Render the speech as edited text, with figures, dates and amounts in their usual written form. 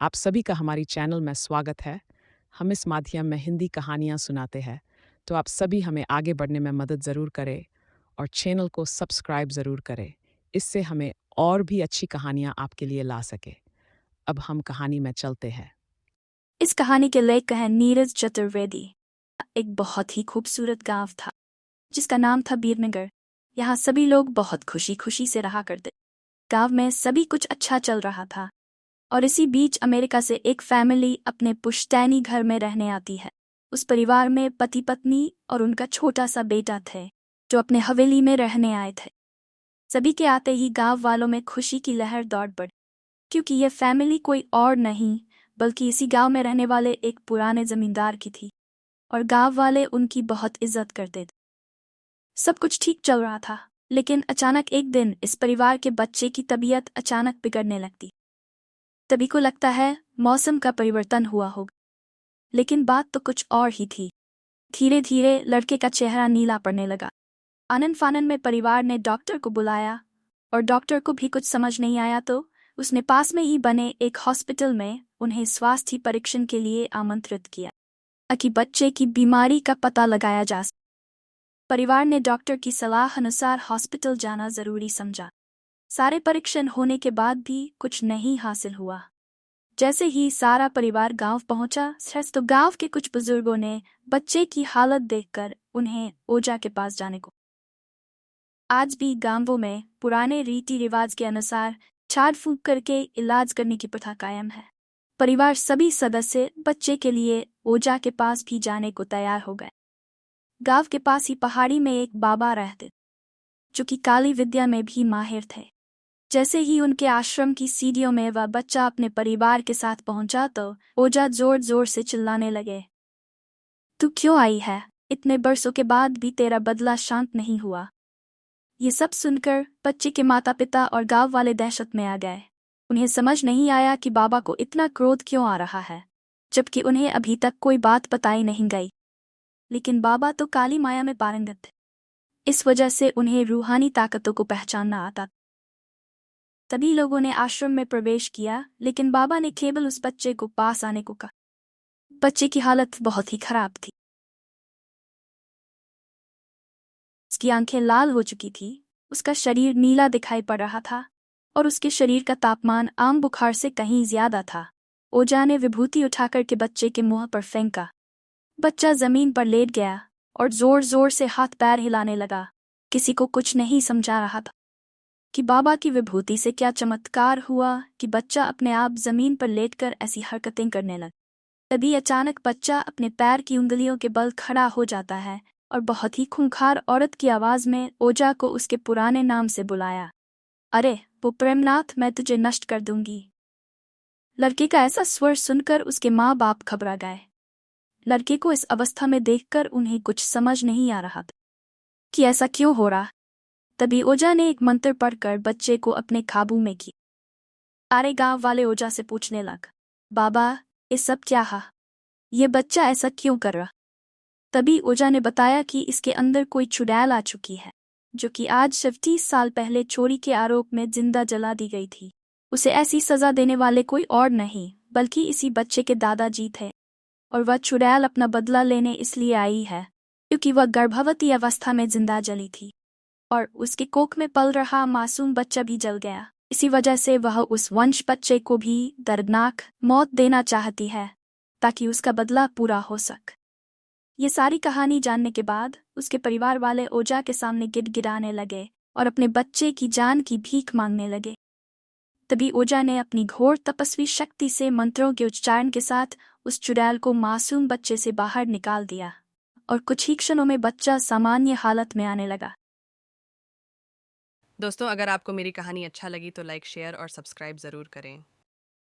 आप सभी का हमारी चैनल में स्वागत है। हम इस माध्यम में हिंदी कहानियाँ सुनाते हैं, तो आप सभी हमें आगे बढ़ने में मदद ज़रूर करें और चैनल को सब्सक्राइब ज़रूर करें। इससे हमें और भी अच्छी कहानियाँ आपके लिए ला सके। अब हम कहानी में चलते हैं। इस कहानी के लेखक हैं नीरज चतुर्वेदी। एक बहुत ही खूबसूरत गांव था जिसका नाम था बीरनगर। यहाँ सभी लोग बहुत खुशी खुशी से रहा करते। गांव में सभी कुछ अच्छा चल रहा था और इसी बीच अमेरिका से एक फैमिली अपने पुश्तैनी घर में रहने आती है। उस परिवार में पति पत्नी और उनका छोटा सा बेटा थे जो अपने हवेली में रहने आए थे। सभी के आते ही गांव वालों में खुशी की लहर दौड़ पड़ी, क्योंकि यह फैमिली कोई और नहीं बल्कि इसी गांव में रहने वाले एक पुराने जमींदार की थी और गांव वाले उनकी बहुत इज्जत करते थे। सब कुछ ठीक चल रहा था, लेकिन अचानक एक दिन इस परिवार के बच्चे की तबीयत अचानक बिगड़ने लगती। तभी को लगता है मौसम का परिवर्तन हुआ होगा, लेकिन बात तो कुछ और ही थी। धीरे धीरे लड़के का चेहरा नीला पड़ने लगा। आनन फानन में परिवार ने डॉक्टर को बुलाया और डॉक्टर को भी कुछ समझ नहीं आया, तो उसने पास में ही बने एक हॉस्पिटल में उन्हें स्वास्थ्य परीक्षण के लिए आमंत्रित किया ताकि बच्चे की बीमारी का पता लगाया जा सके। परिवार ने डॉक्टर की सलाह अनुसार हॉस्पिटल जाना जरूरी समझा। सारे परीक्षण होने के बाद भी कुछ नहीं हासिल हुआ। जैसे ही सारा परिवार गांव पहुंचा तो गांव के कुछ बुजुर्गों ने बच्चे की हालत देखकर उन्हें ओझा के पास जाने को। आज भी गांवों में पुराने रीति रिवाज के अनुसार झाड़ फूंक करके इलाज करने की प्रथा कायम है। परिवार सभी सदस्य बच्चे के लिए ओझा के पास भी जाने को तैयार हो गए। गांव के पास ही पहाड़ी में एक बाबा रहते जो कि काली विद्या में भी माहिर थे। जैसे ही उनके आश्रम की सीढ़ियों में वह बच्चा अपने परिवार के साथ पहुंचा तो ओझा जोर जोर से चिल्लाने लगे, तू क्यों आई है? इतने बरसों के बाद भी तेरा बदला शांत नहीं हुआ। ये सब सुनकर बच्चे के माता पिता और गांव वाले दहशत में आ गए। उन्हें समझ नहीं आया कि बाबा को इतना क्रोध क्यों आ रहा है, जबकि उन्हें अभी तक कोई बात बताई नहीं गई। लेकिन बाबा तो काली माया में पारंगत थे, इस वजह से उन्हें रूहानी ताकतों को पहचानना आता। तभी लोगों ने आश्रम में प्रवेश किया, लेकिन बाबा ने केवल उस बच्चे को पास आने को कहा। बच्चे की हालत बहुत ही खराब थी। उसकी आंखें लाल हो चुकी थी, उसका शरीर नीला दिखाई पड़ रहा था और उसके शरीर का तापमान आम बुखार से कहीं ज्यादा था। ओझा ने विभूति उठाकर के बच्चे के मुंह पर फेंका। बच्चा जमीन पर लेट गया और जोर जोर से हाथ पैर हिलाने लगा। किसी को कुछ नहीं समझा रहा था कि बाबा की विभूति से क्या चमत्कार हुआ कि बच्चा अपने आप जमीन पर लेटकर ऐसी हरकतें करने लगा। तभी अचानक बच्चा अपने पैर की उंगलियों के बल खड़ा हो जाता है और बहुत ही खूंखार औरत की आवाज में ओझा को उसके पुराने नाम से बुलाया, अरे वो प्रेमनाथ, मैं तुझे नष्ट कर दूंगी। लड़के का ऐसा स्वर सुनकर उसके माँ बाप घबरा गए। लड़के को इस अवस्था में देखकर उन्हें कुछ समझ नहीं आ रहा था कि ऐसा क्यों हो रहा। तभी ओझा ने एक मंत्र पढ़कर बच्चे को अपने काबू में किया। सारे गांव वाले ओझा से पूछने लग, बाबा ये सब क्या है? ये बच्चा ऐसा क्यों कर रहा? तभी ओझा ने बताया कि इसके अंदर कोई चुड़ैल आ चुकी है, जो कि आज सिर्फ 30 साल पहले चोरी के आरोप में जिंदा जला दी गई थी। उसे ऐसी सजा देने वाले कोई और नहीं बल्कि इसी बच्चे के दादाजी थे, और वह चुड़ैल अपना बदला लेने इसलिए आई है क्योंकि वह गर्भवती अवस्था में जिंदा जली थी और उसके कोख में पल रहा मासूम बच्चा भी जल गया। इसी वजह से वह उस वंश बच्चे को भी दर्दनाक मौत देना चाहती है ताकि उसका बदला पूरा हो सके। ये सारी कहानी जानने के बाद उसके परिवार वाले ओझा के सामने गिड़गिड़ाने लगे और अपने बच्चे की जान की भीख मांगने लगे। तभी ओझा ने अपनी घोर तपस्वी शक्ति से मंत्रों के उच्चारण के साथ उस चुड़ैल को मासूम बच्चे से बाहर निकाल दिया और कुछ ही क्षणों में बच्चा सामान्य हालत में आने लगा। दोस्तों, अगर आपको मेरी कहानी अच्छा लगी तो लाइक, शेयर और सब्सक्राइब ज़रूर करें।